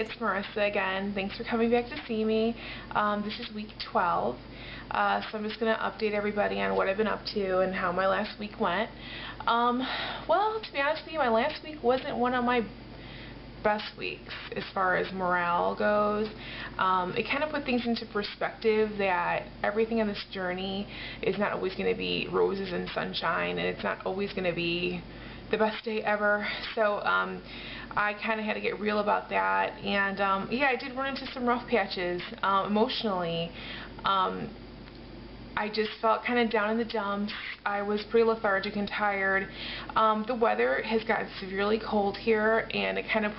it's Marissa again. Thanks for coming back to see me. This is week 12, so I'm just going to update everybody on what I've been up to and how my last week went. Well, to be honest with you, my last week wasn't one of my best weeks as far as morale goes. It kind of put things into perspective that everything on this journey is not always going to be roses and sunshine, and it's not always going to be the best day ever. So I kind of had to get real about that, and yeah, I did run into some rough patches emotionally. I just felt kind of down in the dumps. I was pretty lethargic and tired. The weather has gotten severely cold here, and it kind of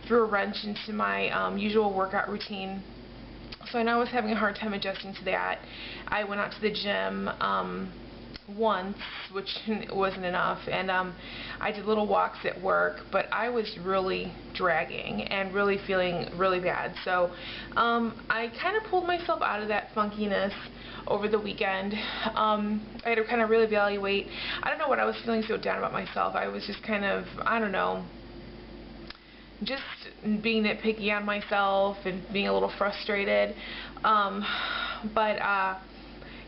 threw a wrench into my usual workout routine. So I know I was having a hard time adjusting to that. I went out to the gym once, which wasn't enough, and I did little walks at work, but I was really dragging and really feeling really bad. So I kind of pulled myself out of that funkiness over the weekend. I had to kind of really evaluate. I don't know what I was feeling so down about myself. I was just kind of, I don't know, just being nitpicky on myself and being a little frustrated.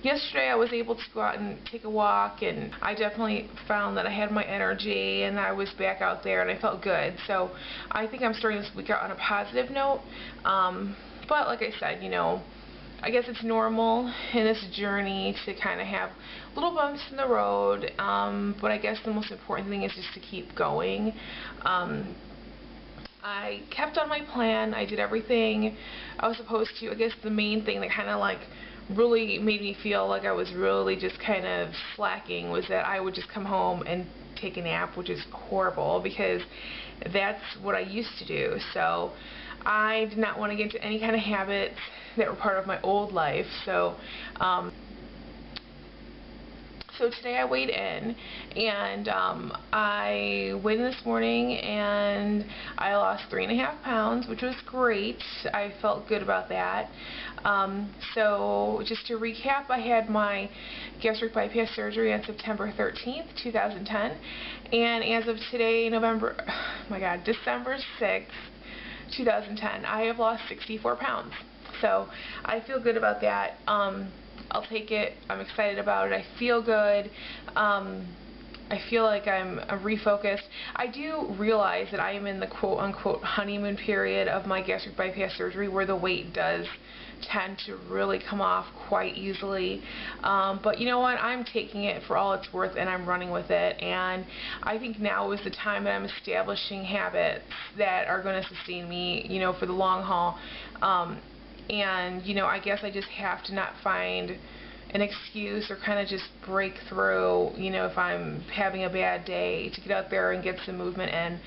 Yesterday I was able to go out and take a walk, and I definitely found that I had my energy and I was back out there and I felt good. So I think I'm starting this week out on a positive note. But like I said, you know, I guess it's normal in this journey to kind of have little bumps in the road, but I guess the most important thing is just to keep going. I kept on my plan. I did everything I was supposed to. I guess the main thing that kind of like really made me feel like I was really just kind of slacking was that I would just come home and take a nap, which is horrible because that's what I used to do. So I did not want to get into any kind of habits that were part of my old life. So today I weighed in, and I weighed in this morning and I lost 3.5 pounds, which was great. I felt good about that. So just to recap, I had my gastric bypass surgery on September 13th, 2010, and as of today, December 6th, 2010, I have lost 64 pounds. So I feel good about that. I'll take it. I'm excited about it. I feel good. I feel like I'm refocused. I do realize that I am in the quote-unquote honeymoon period of my gastric bypass surgery, where the weight does tend to really come off quite easily. But you know what? I'm taking it for all it's worth, and I'm running with it. And I think now is the time that I'm establishing habits that are going to sustain me, you know, for the long haul. And, you know, I guess I just have to not find an excuse or kind of just break through, you know, if I'm having a bad day, to get out there and get some movement in,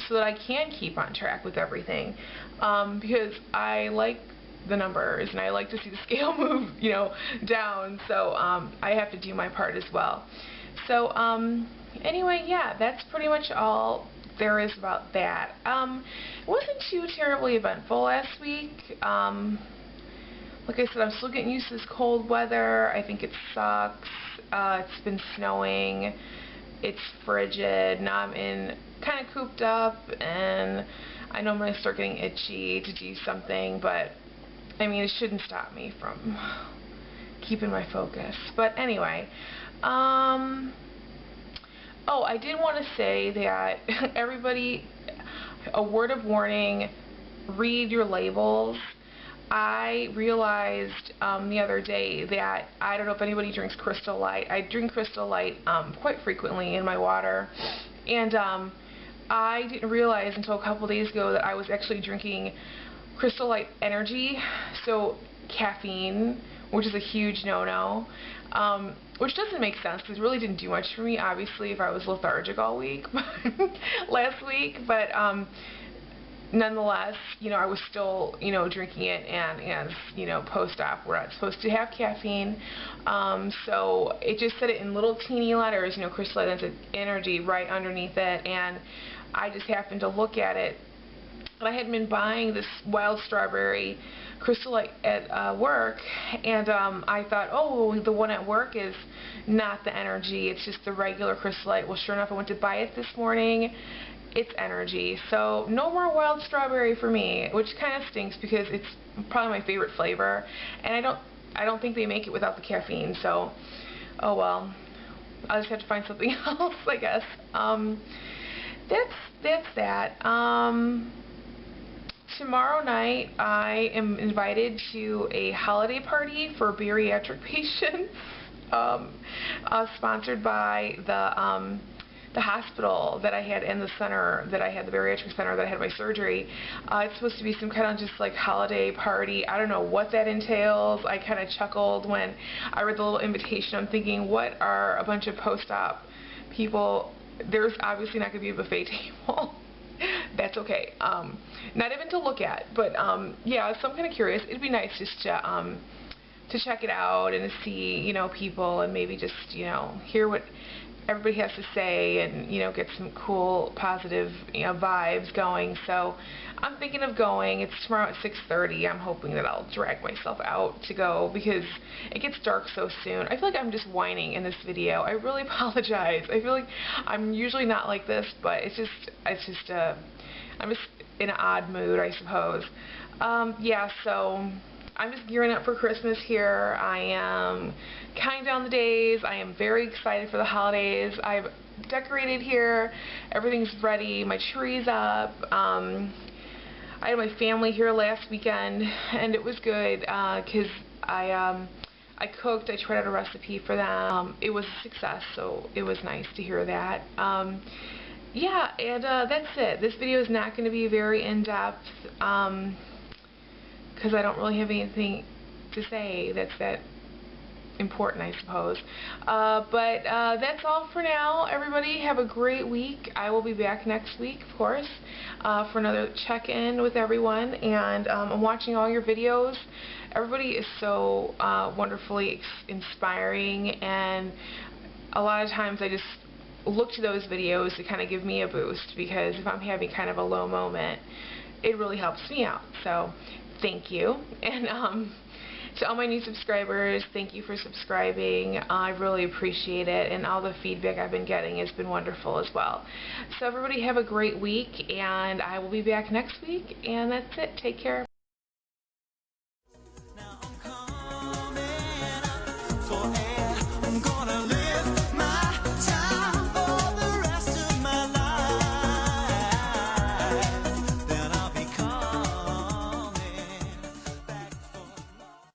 so that I can keep on track with everything. Because I like the numbers and I like to see the scale move, you know, down. So I have to do my part as well. So anyway, yeah, that's pretty much all there is about that. It wasn't too terribly eventful last week. Like I said, I'm still getting used to this cold weather. I think it sucks. It's been snowing. It's frigid. Now I'm kind of cooped up, and I know I'm going to start getting itchy to do something, but I mean, it shouldn't stop me from keeping my focus. But anyway, oh, I did want to say that everybody, a word of warning, read your labels. I realized the other day that, I don't know if anybody drinks Crystal Light. I drink Crystal Light quite frequently in my water, and I didn't realize until a couple days ago that I was actually drinking Crystal Light Energy, so caffeine, which is a huge no-no. Which doesn't make sense because it really didn't do much for me, obviously, if I was lethargic all week last week, but nonetheless, you know, I was still, you know, drinking it, and as, you know, post-op, we're not supposed to have caffeine, so it just said it in little teeny letters, you know, Crystal Light Energy right underneath it, and I just happened to look at it. And I had been buying this wild strawberry Crystal Light at work, and I thought, oh, the one at work is not the energy, it's just the regular Crystal Light. Well, sure enough, I went to buy it this morning, it's energy. So no more wild strawberry for me, which kind of stinks because it's probably my favorite flavor, and I don't think they make it without the caffeine. So oh well, I'll just have to find something else, I guess. That's that. Tomorrow night I am invited to a holiday party for bariatric patients, sponsored by the hospital that I had in the center, that I had the bariatric center that I had my surgery. It's supposed to be some kind of just like holiday party. I don't know what that entails. I kind of chuckled when I read the little invitation. I'm thinking, what are a bunch of post-op people? There's obviously not going to be a buffet table. That's okay. Not even to look at, but yeah, so I'm kind of curious. It'd be nice just to check it out and to see, you know, people, and maybe just, you know, hear what everybody has to say, and, you know, get some cool, positive, you know, vibes going. So I'm thinking of going. It's tomorrow at 6:30. I'm hoping that I'll drag myself out to go because it gets dark so soon. I feel like I'm just whining in this video. I really apologize. I feel like I'm usually not like this, but I'm just in an odd mood, I suppose. Yeah, so I'm just gearing up for Christmas here. I am counting down the days. I am very excited for the holidays. I've decorated here. Everything's ready. My tree's up. I had my family here last weekend, and it was good because I cooked. I tried out a recipe for them. It was a success, so it was nice to hear that. Yeah, and that's it. This video is not going to be very in-depth because I don't really have anything to say that's that important, I suppose. But that's all for now. Everybody have a great week. I will be back next week, of course, for another check-in with everyone. And I'm watching all your videos. Everybody is so wonderfully inspiring, and a lot of times I just look to those videos to kind of give me a boost, because if I'm having kind of a low moment, it really helps me out. So thank you. And to all my new subscribers, thank you for subscribing. I really appreciate it, and all the feedback I've been getting has been wonderful as well. So everybody have a great week, and I will be back next week, and that's it. Take care.